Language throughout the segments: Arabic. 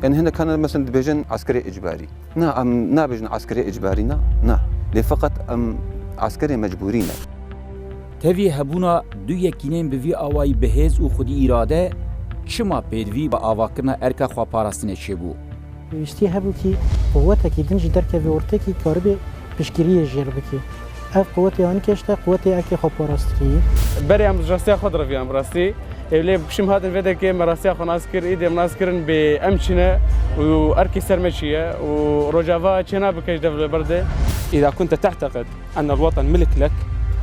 يعني هنا كان مثلا بيجن عسكري اجباري نا بيجن عسكري اجباري نا لفقط عسكري مجبورين. تهوی هبونا دو یکینین بوی آوای بهز و خودی اراده چما پیدوی با آواکرنا ارکا خواه پاراستینه چه بو؟ ویستی هبو که قوته که دنج درکه و ورته که کاربه پشکریه جر بکی. اف قوته آن کشته قوته اکی خواه پاراستریه. بری هم راستی خود روی هم راستی. اولی بشم هاتن ویده که مراستی خو ناس کر ایده ناس کرن به امچنه و ارکی سرمشیه و رجاوا چنا بکش دفل برده. إذا كنت تعتقد أن الوطن ملك لك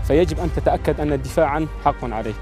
فيجب أن تتأكد أن الدفاع عنه حق عليك.